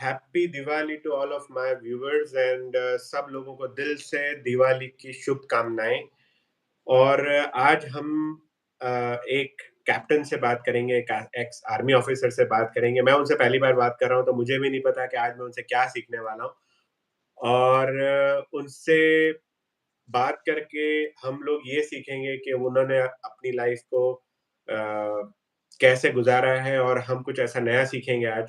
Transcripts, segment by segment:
Happy Diwali to all of my viewers and सब लोगों को दिल से दिवाली की शुभकामनाएं। और आज हम एक कैप्टन से बात करेंगे, एक एक्स आर्मी ऑफिसर से बात करेंगे। मैं उनसे पहली बार बात कर रहा हूं, तो मुझे भी नहीं पता कि आज मैं उनसे क्या सीखने वाला हूं। और उनसे बात करके हम लोग ये सीखेंगे कि उन्होंने अपनी लाइफ को कैसे गुजारा है, और हम कुछ ऐसा नया सीखेंगे आज।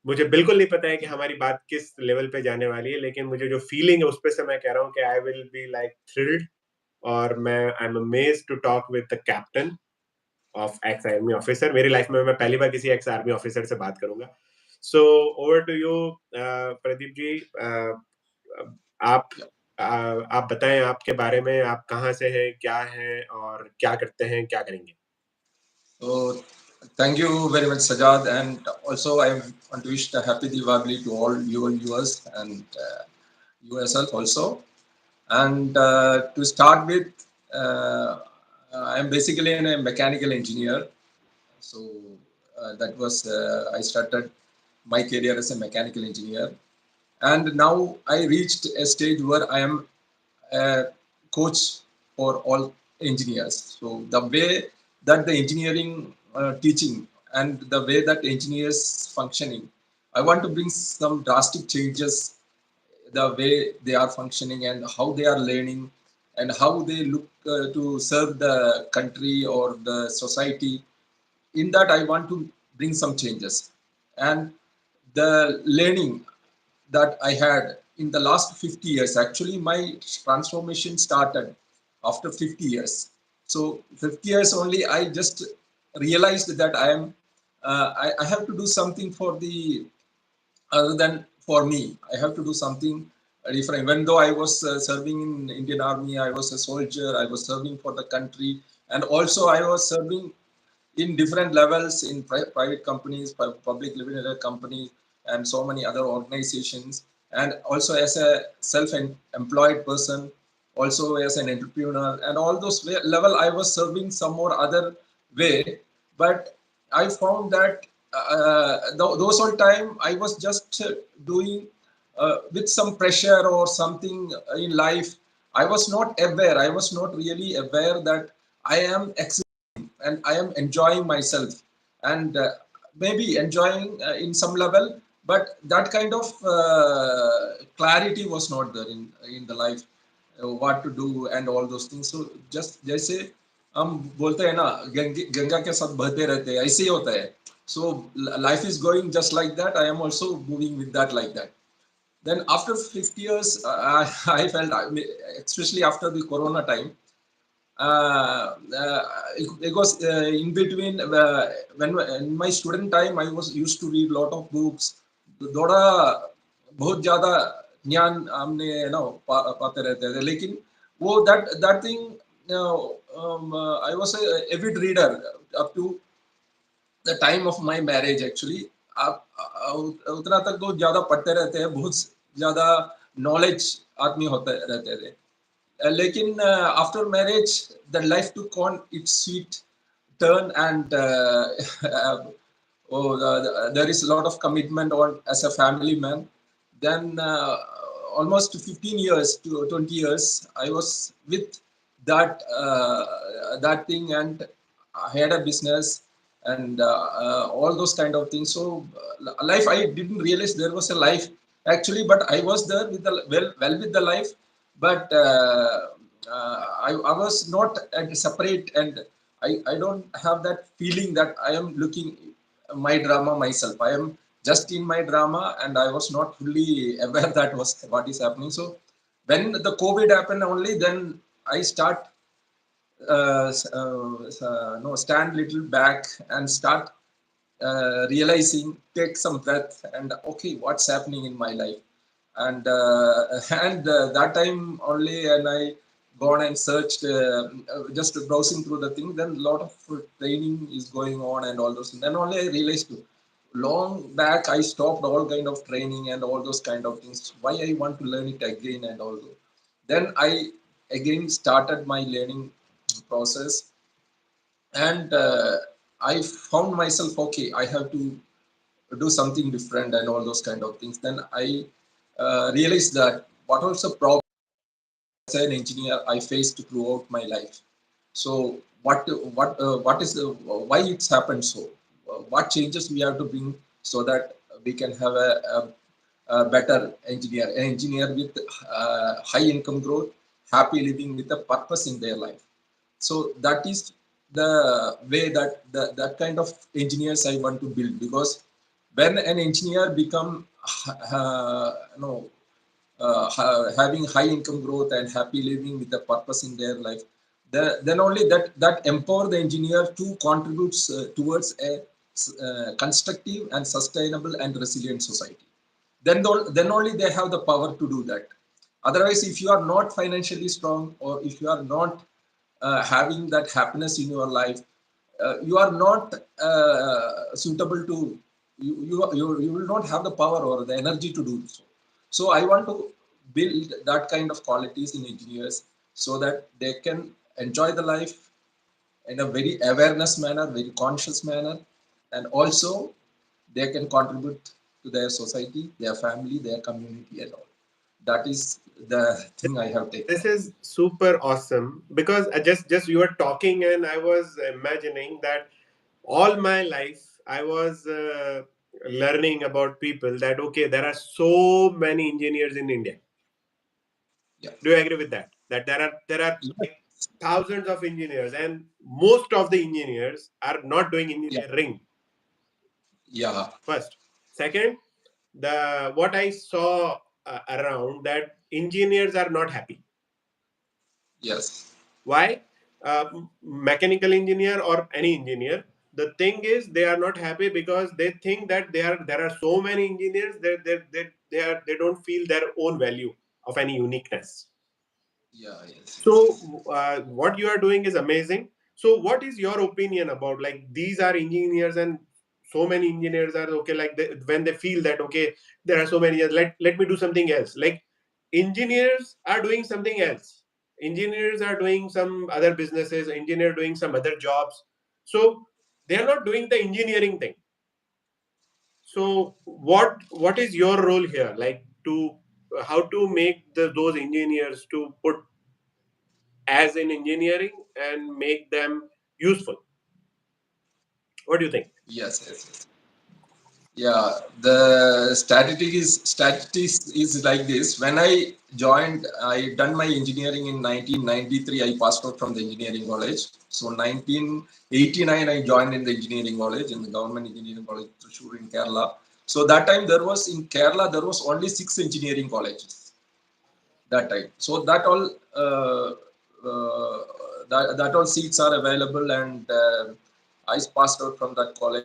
मुझे बिल्कुल नहीं पता है कि हमारी बात किस लेवल पे जाने वाली है, लेकिन मुझे जो फीलिंग है उस पे से मैं कह रहा हूँ कि I will be like thrilled. और मैं I am amazed to talk with the captain of ex army officer. मेरी लाइफ में मैं पहली बार किसी एक्स आर्मी ऑफिसर से बात करूंगा। So over to you Pradeep ji. आप आप बताएं आपके बारे में, आप कहाँ से हैं, क्या हैं और क्या करते हैं, क्या करेंगे। So, thank you very much, Sajad, and also I want to wish a happy Diwali to all your viewers and you yourself also. And to start with, I am basically a mechanical engineer. So that was I started my career as a mechanical engineer, and now I reached a stage where I am a coach for all engineers. So the way that the engineering teaching and the way that engineers functioning, I want to bring some drastic changes, the way they are functioning and how they are learning and how they look to serve the country or the society. In that I want to bring some changes, and the learning that I had in the last 50 years, actually my transformation started after 50 years. So 50 years only I just realized that I have to do something for the other than for me. I have to do something different. Even though I was serving in Indian Army, I was a soldier, I was serving for the country, and also I was serving in different levels in private companies, public limited companies, and so many other organizations. And also as a self-employed person, also as an entrepreneur, and all those level I was serving some or other way. But I found that those all time I was just doing with some pressure or something in life. I was not aware, I was not really aware that I am and I am enjoying myself, and maybe enjoying in some level, but that kind of clarity was not there in the life, what to do and all those things. So just जैसे हम बोलते हैं ना, गंगा के साथ बहते रहते हैं, ऐसे ही होता है. So life is going just like that. I am also moving with that like that. Then after 50 years, I felt, especially after the Corona time, because in between when in my student time I was used to read lot of books. थोड़ा बहुत ज्यादा ज्ञान हमने ना पाते रहते थे, लेकिन वो that thing, I was a avid reader up to the time of my marriage actually. आप उतना तक तो ज्यादा पढ़ते रहते हैं, बहुत ज्यादा नॉलेज आदमी होते रहते थे. लेकिन after marriage the life took on its sweet turn, and there is a lot of commitment on as a family man. Then almost 15 years to 20 years I was with that thing, and I had a business and all those kind of things. So life, I didn't realize there was a life actually, but I was there with the well with the life. But I was not separate, and I don't have that feeling that I am looking my drama myself. I am just in my drama, and I was not fully aware that was what is happening. So when the COVID happened, only then I start no, stand little back and start realizing, take some breath, and okay, what's happening in my life. And and that time only, and I gone and searched, just browsing through the thing, then a lot of training is going on and all those things. Then only I realized too, long back I stopped all kind of training and all those kind of things. Why I want to learn it again and all those. Then I again started my learning process, and I found myself, okay, I have to do something different and all those kind of things. Then I realized that what also problem as an engineer I faced throughout my life. So what is why it's happened so? What changes we have to bring so that we can have a better engineer with high income growth, happy living with a purpose in their life. So that is the way that that kind of engineers I want to build, because when an engineer become no having high income growth and happy living with a purpose in their life, then only that empower the engineer to contribute towards a constructive and sustainable and resilient society. Then only they have the power to do that. Otherwise, if you are not financially strong, or if you are not having that happiness in your life, you are not suitable to you will not have the power or the energy to do so. So I want to build that kind of qualities in engineers so that they can enjoy the life in a very awareness manner, very conscious manner, and also they can contribute to their society, their family, their community, and all. That is the thing I have taken This up. is super awesome because I just you were talking and I was imagining that all my life I was learning about people that okay, there are so many engineers in India. Yeah. Do you agree with that? That there are Yes. like thousands of engineers, and most of the engineers are not doing Yeah. engineering. Yeah. First, second, the what I saw around that engineers are not happy. Yes. Why? Mechanical engineer or any engineer. The thing is, they are not happy because they think that there are so many engineers that they don't feel their own value of any uniqueness. Yeah. Yes. Yes. So what you are doing is amazing. So what is your opinion about like these are engineers and so many engineers are okay like when they feel that okay there are so many let me do something else like engineers are doing something else, engineers are doing some other businesses, engineer doing some other jobs, so they are not doing the engineering thing. So what is your role here like to how to make those engineers to put as in engineering and make them useful? What do you think? Yes. Yes. Yes. Yeah, the statistics is like this. When I joined, I done my engineering in 1993. I passed out from the engineering college. So 1989, I joined in the engineering college, in the government engineering college, Thrissur in Kerala. So that time there was in Kerala there was only 6 engineering colleges that time. So that all that all seats are available, and I passed out from that college.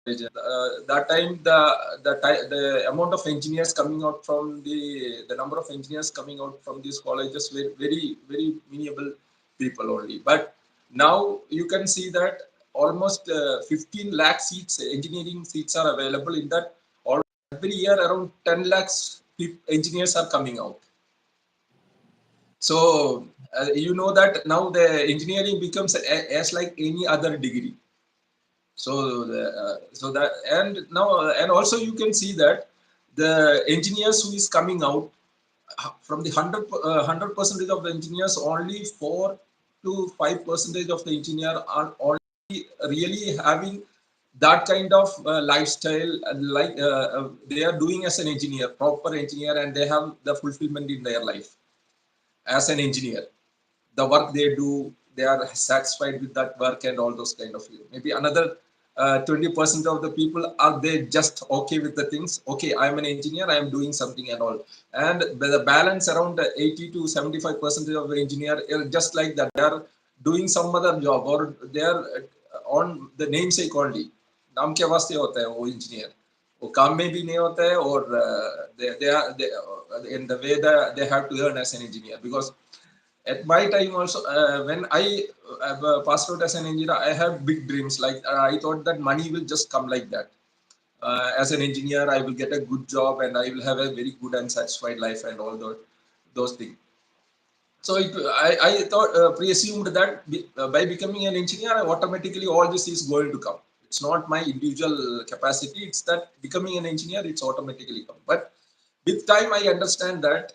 That time the amount of engineers coming out from the number of engineers coming out from these colleges were very minimal people only. But now you can see that almost 15 lakh seats, engineering seats are available. In that, all every year around 10 lakhs engineers are coming out. So you know that now the engineering becomes as like any other degree. So so that, and now and also you can see that the engineers who is coming out from the 100 percentage of the engineers, only 4 to 5% of the engineer are already really having that kind of lifestyle, like they are doing as an engineer, proper engineer, and they have the fulfillment in their life as an engineer. The work they do, they are satisfied with that work and all those kind of things. Maybe another 20% of the people are they just okay with the things. Okay, I am an engineer, I am doing something and all. And the balance around 80 to 75% of the engineer are just like that. They are doing some other job, or they are on the namesake only. नाम के वास्ते होता है वो engineer, वो काम में भी नहीं होता है, और they are in the way that they have to earn as an engineer. Because at my time also, when I passed out as an engineer, I have big dreams. Like I thought that money will just come like that. As an engineer, I will get a good job and I will have a very good and satisfied life and all those things. So I thought, pre-assumed that by becoming an engineer, automatically all this is going to come. It's not my individual capacity. It's that becoming an engineer, it's automatically come. But with time, I understand that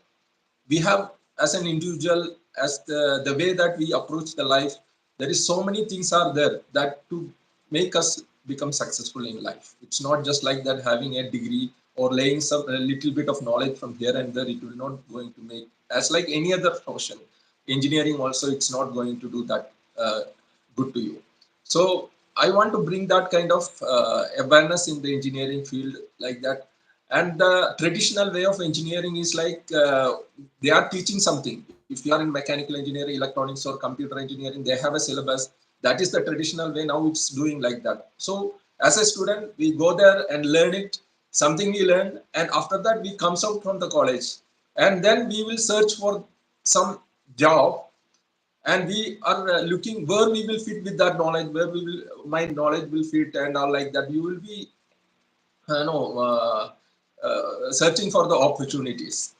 we have, as an individual, as the way that we approach the life, there is so many things are there that to make us become successful in life. It's not just like that having a degree or laying some a little bit of knowledge from here and there. It will not going to make, as like any other profession, engineering also, it's not going to do that good to you. So I want to bring that kind of awareness in the engineering field, like that. And the traditional way of engineering is like they are teaching something. If you are in mechanical engineering, electronics, or computer engineering, they have a syllabus. That is the traditional way. Now it's doing like that. So as a student, we go there and learn it, something we learn, and after that we comes out from the college, and then we will search for some job, and we are looking where we will fit with that knowledge, where we will my knowledge will fit, and all like that. You will be no searching for the opportunities.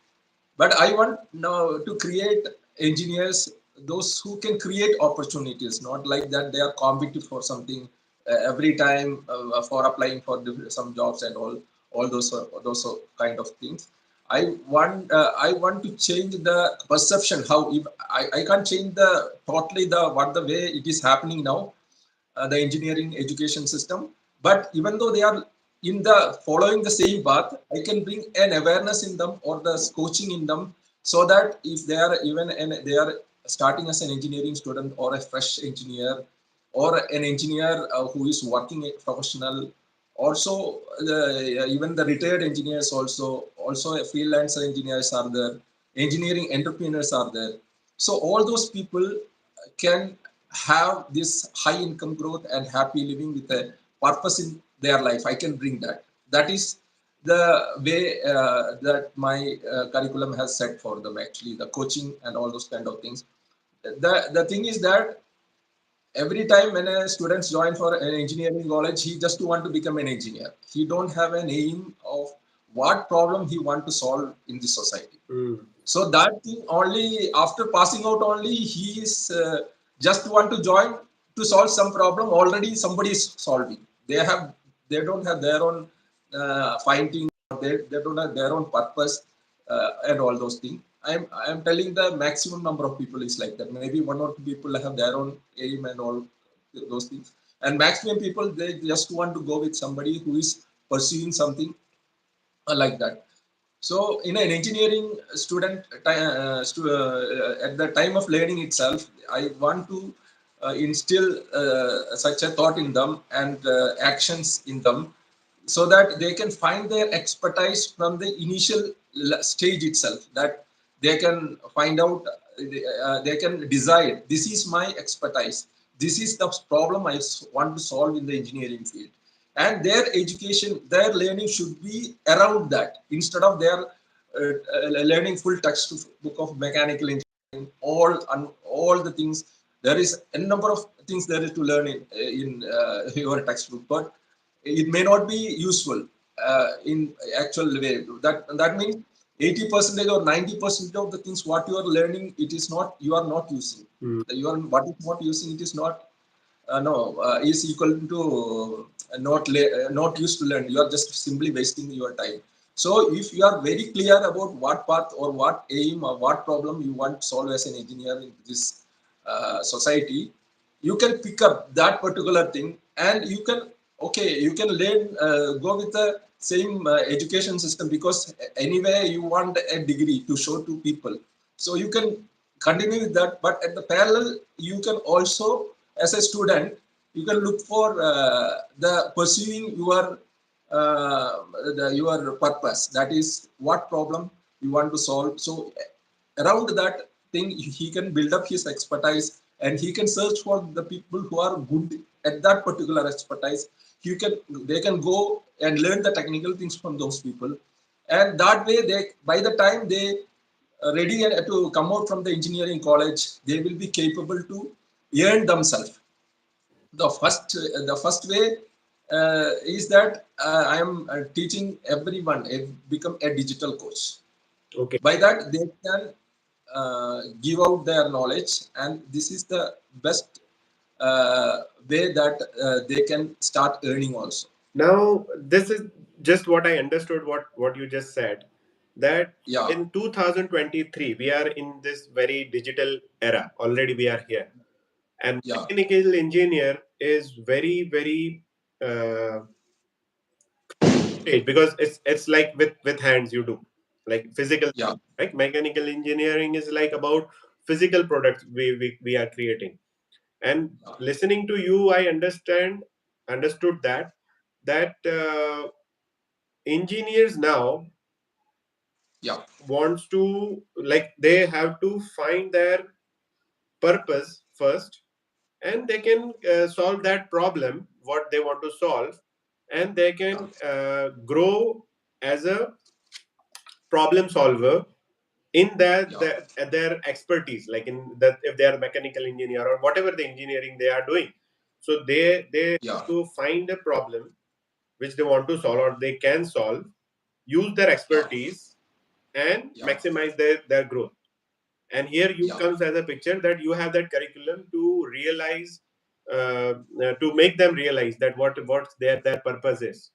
But I want now to create engineers, those who can create opportunities, not like that they are competing for something every time for applying for some jobs and all those kind of things. I want to change the perception. How if I can't change the totally the what the way it is happening now, the engineering education system. But even though they are in the following the same path, I can bring an awareness in them or the coaching in them, so that if they are even and they are starting as an engineering student or a fresh engineer or an engineer who is working a professional, also even the retired engineers, also freelancer engineers are there, engineering entrepreneurs are there. So all those people can have this high income growth and happy living with a purpose in their life. I can bring that. That is the way that my curriculum has set for them, actually the coaching and all those kind of things. The thing is that every time when a student join for an engineering college, he just want to become an engineer. He don't have an aim of what problem he want to solve in the society. So that thing only after passing out only he is just want to join to solve some problem already somebody is solving. They have, they don't have their own finding. They don't have their own purpose and all those things. I'm telling the maximum number of people is like that. Maybe one or two people have their own aim and all those things. And maximum people, they just want to go with somebody who is pursuing something like that. So, in an engineering student, at the time of learning itself, I want to instill such a thought in them and actions in them, so that they can find their expertise from the initial stage itself. That they can find out, they can decide, this is my expertise. This is the problem I want to solve in the engineering field, and their education, their learning should be around that, instead of their learning full textbook of mechanical engineering, all the things. There is a number of things there is to learn in your textbook, but it may not be useful in actual way. That means 80% or 90% of the things what you are learning, it is not, you are not using. You are what is not using, it is not no is equal to not used to learn. You are just simply wasting your time. So if you are very clear about what path or what aim or what problem you want to solve as an engineer in this society, you can pick up that particular thing, and you can, okay, you can learn, go with the same education system, because anyway you want a degree to show to people. So you can continue with that, but at the parallel you can also, as a student, you can look for the pursuing your purpose. That is what problem you want to solve. So around that thing he can build up his expertise, and he can search for the people who are good at that particular expertise. They can go and learn the technical things from those people, and that way they, by the time they ready to come out from the engineering college, they will be capable to earn themselves. The first way is that I am teaching everyone become a digital coach. Okay. By that they can give out their knowledge, and this is the best way that they can start earning also. Now, this is just what I understood what you just said, that Yeah, in 2023 we are in this very digital era. Already we are here, and yeah, mechanical engineer is very uh, stage, because it's like with hands you do, like physical yeah, things, right? Mechanical engineering is like about physical products we are creating. And yeah, listening to you, I understood that engineers now yeah, wants to, like, they have to find their purpose first, and they can solve that problem what they want to solve, and they yeah, can grow as a problem solver in yeah, their expertise, like in that, if they are mechanical engineer or whatever the engineering they are doing. So they yeah, have to find a problem which they want to solve or they can solve, use their yeah, expertise, and yeah, maximize their growth. And here you yeah. comes as a picture that you have that curriculum to realize, to make them realize that what their purpose is,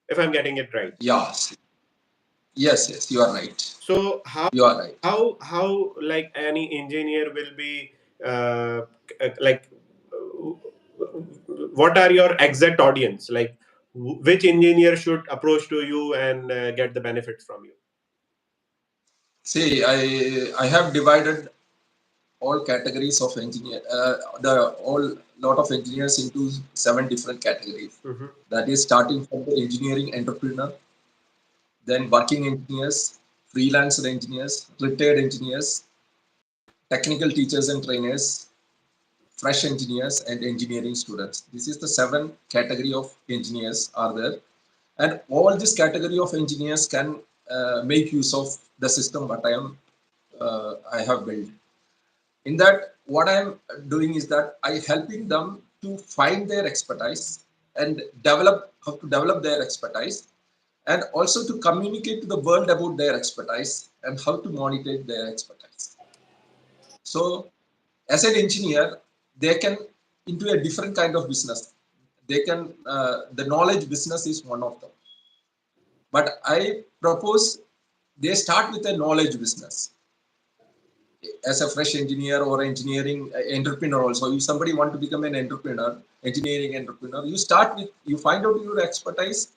if I'm getting it right. Yes, yes, yes. You are right. So how You are right. how like any engineer will be, like, what are your exact audience, like which engineer should approach to you and get the benefits from you? See, I have divided all categories of engineer, the all lot of engineers into 7 different categories. Mm-hmm. That is starting from the engineering entrepreneur, then working engineers, freelancer engineers, retired engineers, technical teachers and trainers, fresh engineers, and engineering students. This is the 7 category of engineers are there, and all this category of engineers can make use of the system what I have built. In that, what I'm doing is that I helping them to find their expertise and develop how to develop their expertise, and also to communicate to the world about their expertise and how to monetize their expertise. So as an engineer, they can into a different kind of business. They can the knowledge business is one of them, but I propose they start with a knowledge business as a fresh engineer or engineering entrepreneur. Also, if somebody want to become an entrepreneur, engineering entrepreneur, you start with, you find out your expertise,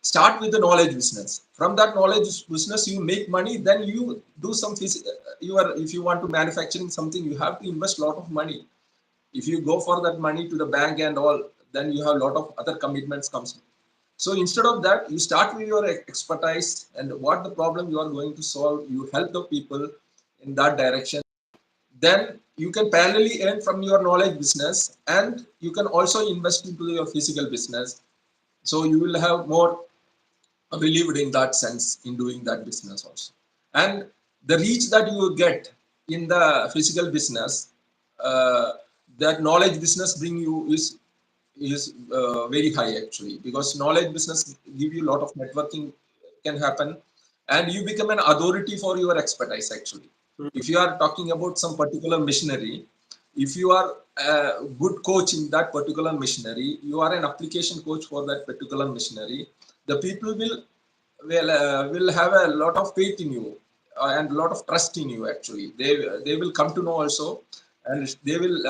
start with the knowledge business. From that knowledge business you make money, then you do some you are, if you want to manufacturing something, you have to invest a lot of money. If you go for that money to the bank and all, then you have a lot of other commitments comes. So instead of that, you start with your expertise and what the problem you are going to solve, you help the people in that direction. Then you can parallelly earn from your knowledge business, and you can also invest into your physical business. So you will have more relieved in that sense in doing that business also. And the reach that you get in the physical business, uh, that knowledge business bring you is very high actually, because knowledge business give you a lot of networking can happen, and you become an authority for your expertise actually. Mm-hmm. If you are talking about some particular machinery, if you are a good coach in that particular machinery, you are an application coach for that particular machinery, the people will have a lot of faith in you, and a lot of trust in you actually. They will come to know also, and they will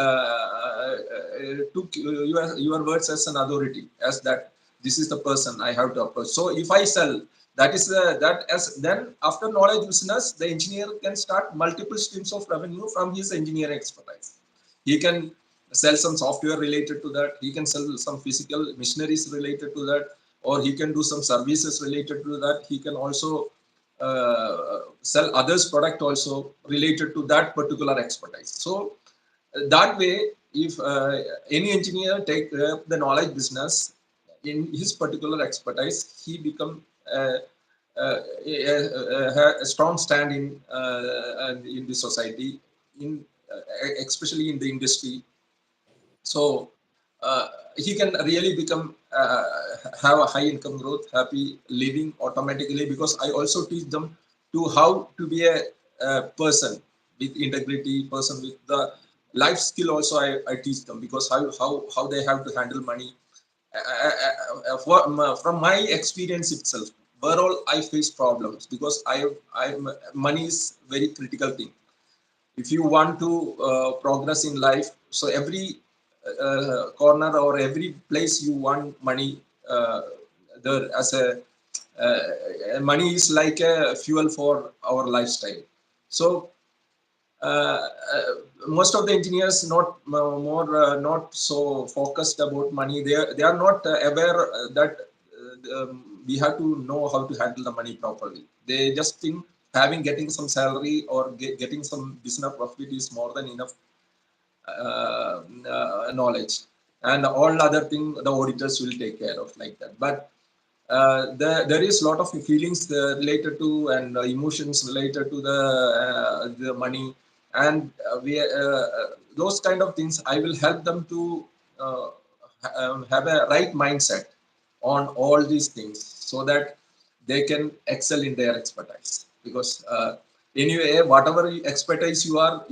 took your words as an authority, as that this is the person I have to approach. So if I sell, that is that as then after knowledge business, the engineer can start multiple streams of revenue from his engineering expertise. He can sell some software related to that, he can sell some physical machineries related to that, or he can do some services related to that. He can also sell others product also related to that particular expertise. So that way, if any engineer take the knowledge business in his particular expertise, he become a strong stand in the society, in especially in the industry. So he can really become have a high income growth, happy living automatically, because I also teach them to how to be a person with integrity, person with the life skill also I teach them, because how they have to handle money. From my experience itself, where all I face problems, because I money is very critical thing. If you want to progress in life, so every corner or every place you want money, uh, there as a money is like a fuel for our lifestyle. So uh, uh, most of the engineers not more not so focused about money. They are not aware that we have to know how to handle the money properly. They just think having getting some salary or getting some business profit is more than enough knowledge, and all other thing the auditors will take care of, like that. But there is a lot of feelings related to, and emotions related to the money, and those kind of things I will help them to uh, have a right mindset on all these things, so that they can excel in their expertise. Because anyway, whatever expertise you are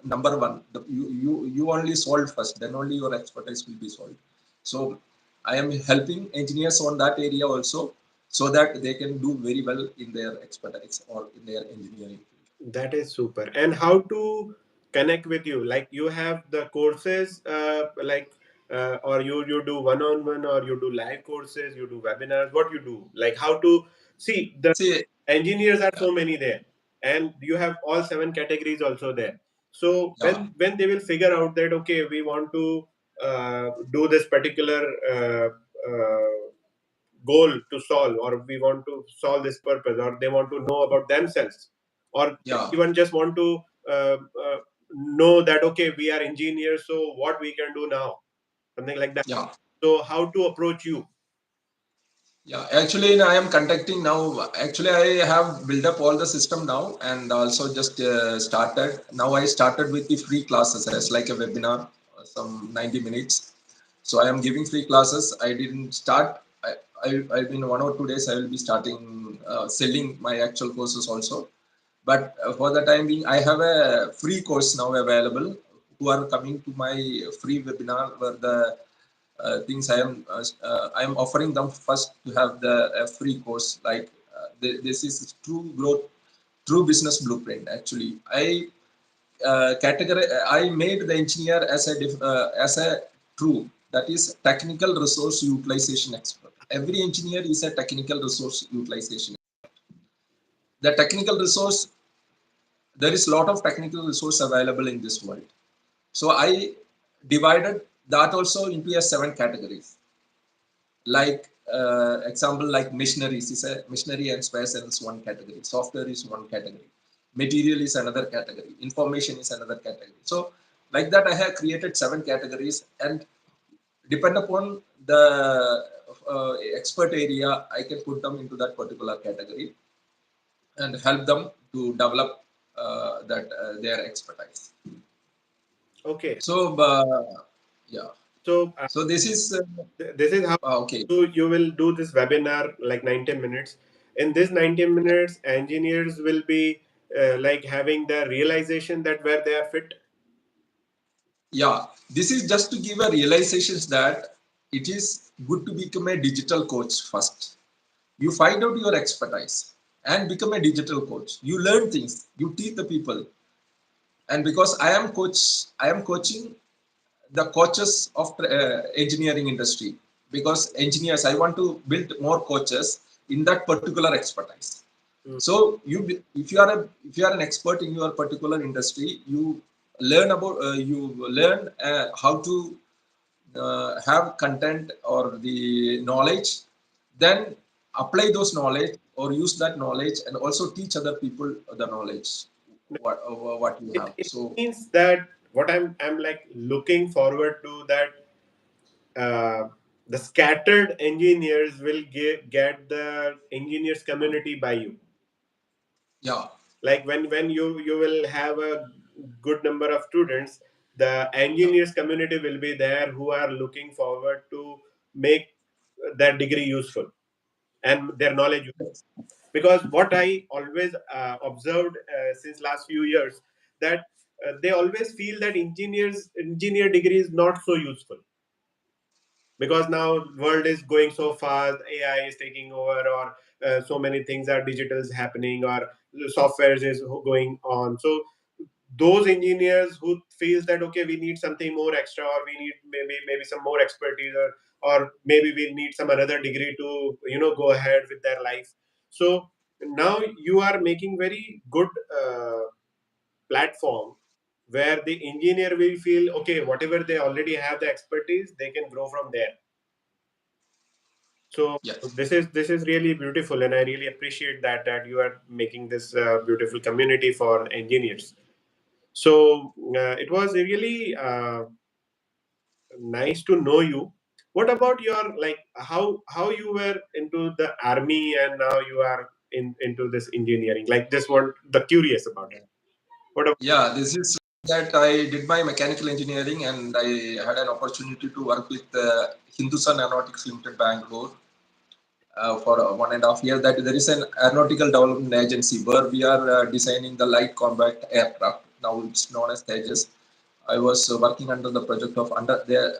number one. You only solve first, then only your expertise will be solved. So I am helping engineers on that area also, so that they can do very well in their expertise or in their engineering field. That is super. And how to connect with you? Like you have the courses, or you do one on one, or you do live courses, you do webinars. What you do? Like how to see the See, engineers are yeah, so many there, and you have all seven categories also there. So yeah, when they will figure out that okay, we want to do this particular goal to solve, or we want to solve this purpose, or they want to know about themselves, or they yeah, even just want to uh, uh, know that okay, we are engineers, so what we can do now, something like that. yeah. So how to approach you? Yeah, actually, I am conducting now. Actually, I have built up all the system now, and also just started. Now I started with the free classes as like a webinar, some 90 minutes. So I am giving free classes. I didn't start. In 1 or 2 days I will be starting selling my actual courses also. But for the time being, I have a free course now available. Who are coming to my free webinar, where the things I am offering them first to have the free course. Like this is true growth, true business blueprint. Actually, I made the engineer as a true, that is technical resource utilization expert. Every engineer is a technical resource utilization. The technical resource, there is a lot of technical resource available in this world. So I divided that also into a 7 categories. Like example, like machineries is a machinery and spares is one category, software is one category, material is another category, information is another category. So like that I have created 7 categories, and depend upon the expert area, I can put them into that particular category and help them to develop that their expertise. Okay, So yeah, so so this is this is how okay. you will do this webinar, like 90 minutes. In this 90 minutes, engineers will be like having the realization that where they are fit. Yeah, this is just to give a realizations that it is good to become a digital coach first. You find out your expertise and become a digital coach. You learn things, you teach the people. And because I am coaching the coaches of engineering industry. Because engineers, I want to build more coaches in that particular expertise. Mm. So if you are if you are an expert in your particular industry, you learn how to have content or the knowledge, then apply those knowledge or use that knowledge, and also teach other people the knowledge what you have. It So means that what I'm like looking forward to that the scattered engineers will get the engineers community by you. yeah, Like when you will have a good number of students, the engineers community will be there who are looking forward to make that degree useful and their knowledge useful. Because what I always observed since last few years, that they always feel that engineer degree is not so useful, because now world is going so fast, AI is taking over, or so many things are digital is happening, or softwares is going on. So those engineers who feels that okay, we need something more extra, or we need maybe some more expertise, or maybe we need some another degree to go ahead with their life. So now you are making very good platform where the engineer will feel okay, whatever they already have the expertise, they can grow from there. So Yes. this is really beautiful, and I really appreciate that you are making this beautiful community for engineers. So it was really nice to know you. What about your, like, how you were into the army and now you are into this engineering? Like, this what the curious about it. What about? Yeah, this is that I did my mechanical engineering and I had an opportunity to work with Hindustan Aeronautics Limited Bangalore for 1.5 years. That there is an aeronautical development agency where we are designing the light combat aircraft. Now it's known as Tejas. I was working under the project of under there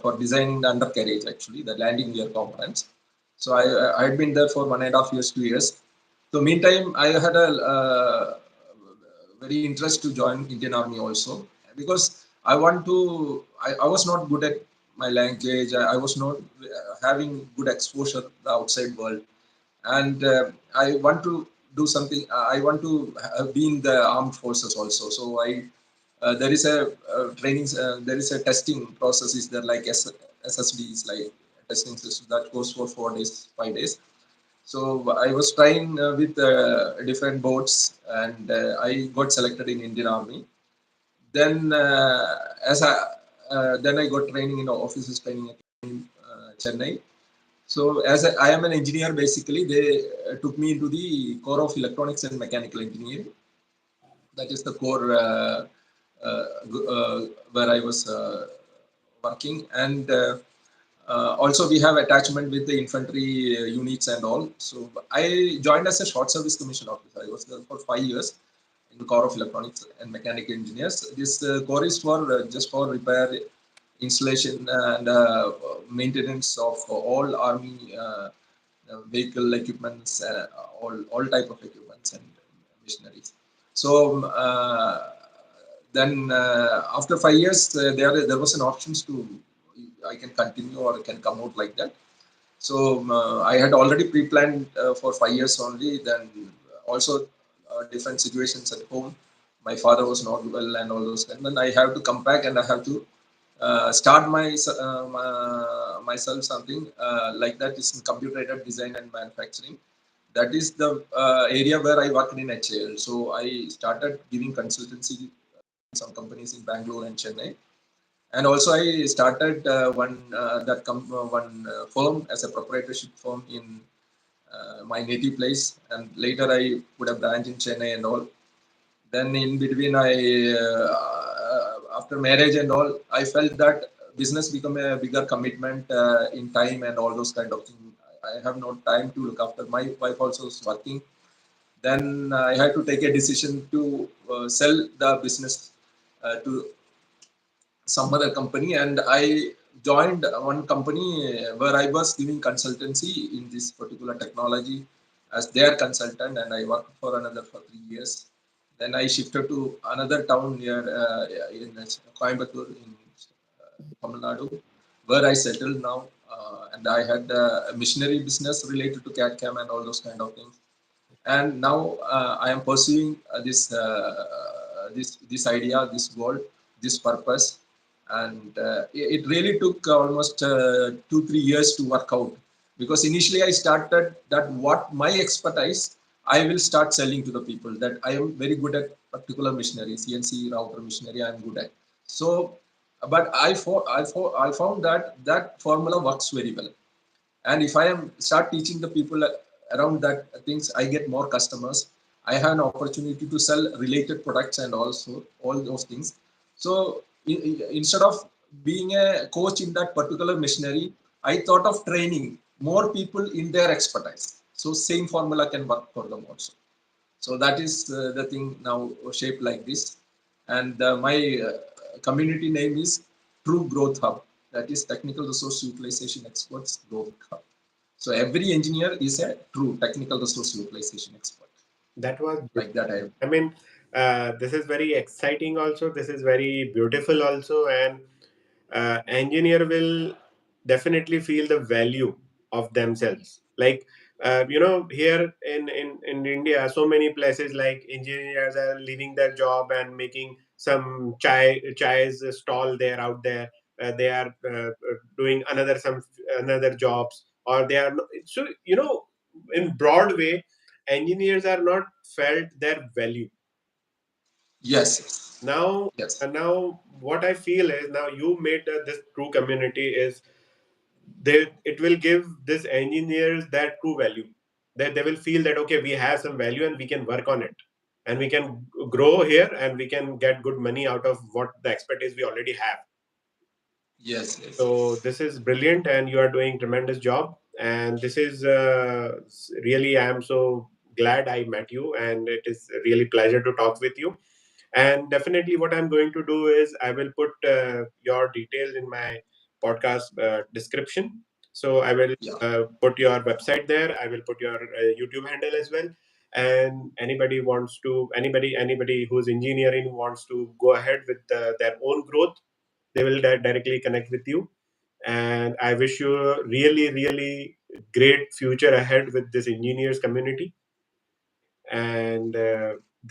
for designing the undercarriage, actually the landing gear components. So I had been there for 1.5 years, 2 years. So meantime, I had a very interest to join Indian Army also, because I want to. I was not good at my language. I was not having good exposure to the outside world, and I want to do something. I want to be in the armed forces also. So I there is a training. There is a testing process. Is there like SSD is like testing system that goes for 4 days, 5 days. So I was trying with different boards, and I got selected in Indian Army. Then as I then I got training in officers training in Chennai. So as I am an engineer, basically they took me into the core of electronics and mechanical engineering. That is the core uh, where I was working, and also we have attachment with the infantry units and all. So I joined as a short service commission officer. I was there for 5 years in the core of electronics and mechanical engineers. This core is for just for repair, installation, and maintenance of all army vehicle equipments, all type of equipments and machineries. So then after 5 years, there was an options to I can continue or I can come out like that. So I had already pre-planned for 5 years only. Then also different situations at home. My father was not well and all those. And then I have to come back and I have to start myself something like that is in computer aided design and manufacturing. That is the area where I worked in HAL. So I started giving consultancy in some companies in Bangalore and Chennai, and also I started one firm as a proprietorship firm in my native place, and later I put a branch in Chennai and all. Then in between, I after marriage and all, I felt that business become a bigger commitment in time and all those kind of things. I have no time to look after. My wife also is working. Then I had to take a decision to sell the business to some other company, and I joined one company where I was giving consultancy in this particular technology as their consultant, and I worked for another for 3 years. Then I shifted to another town near in Coimbatore in Tamil Nadu, where I settled now, and I had a missionary business related to CAD CAM and all those kind of things. And now I am pursuing this idea, this goal, this purpose, and it really took almost 2 3 years to work out, because initially I started that what my expertise I will start selling to the people, that I am very good at particular machinery, CNC router machinery I am good at. So but I found that that formula works very well, and if I am start teaching the people around that things, I get more customers. I have an opportunity to sell related products and also all those things. So instead of being a coach in that particular machinery, I thought of training more people in their expertise, so same formula can work for them also. So that is the thing now shaped like this. and my community name is True Growth Hub. That is Technical Resource Utilization Experts Growth Hub. So every engineer is a true technical resource utilization expert. That was, Like that, I mean, this is very exciting also. This is very beautiful also. And engineer will definitely feel the value of themselves. Like, here in India, so many places like engineers are leaving their job and making some chai's stall there out there. They are doing another jobs, or they are so in broad way, engineers are not felt their value. yes, yes, Now, yes, now what I feel is, now you made this true community is, they it will give this engineers that true value, that they will feel that okay, we have some value and we can work on it, and we can grow here, and we can get good money out of what the expertise we already have. yes, yes, So yes. this is brilliant, and you are doing tremendous job. And this is really, I am so glad I met you, and it is really pleasure to talk with you. And definitely, what I'm going to do is I will put your details in my podcast description. So I will Yeah. put your website there. I will put your YouTube handle as well. And anybody who's engineering wants to go ahead with their own growth, they will directly connect with you. And I wish you a really, really great future ahead with this engineers community. And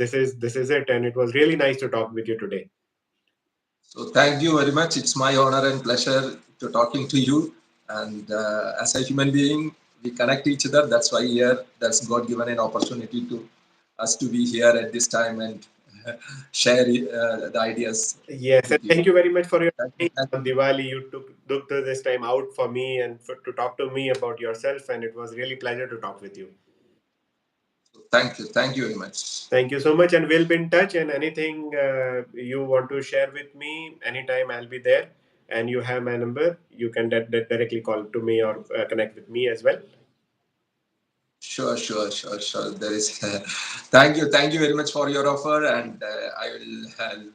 this is it. And it was really nice to talk with you today. So thank you very much. It's my honor and pleasure to talking to you. And as a human being, we connect each other. That's why here, that's God given an opportunity to us to be here at this time and share the ideas Yes, and with you. thank you very much for your Thank you. time Thank on you. Diwali. You took this time out for me and to talk to me about yourself, and it was really pleasure to talk with you. So thank you. Thank you very much. Thank you so much, and we'll be in touch. And anything you want to share with me, anytime I'll be there. And you have my number. You can directly call to me or connect with me as well. Sure, sure, sure, sure. There is. Thank you very much for your offer, and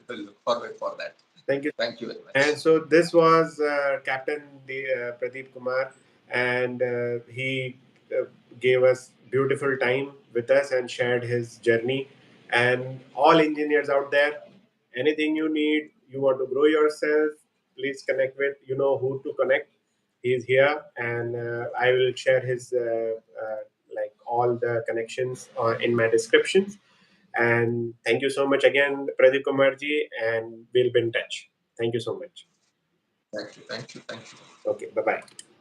will look forward for that. Thank you. Thank you very And much. so this was Captain Pradeep Kumar, and he uh, gave us beautiful time with us and shared his journey. And all engineers out there, anything you need, you want to grow yourself, please connect with, who to connect. He's here, and I will share his like all the connections in my descriptions. And thank you so much again, Pradeep Kumarji, and we'll be in touch. Thank you so much. Thank you. Thank you. Thank you. Okay, bye bye.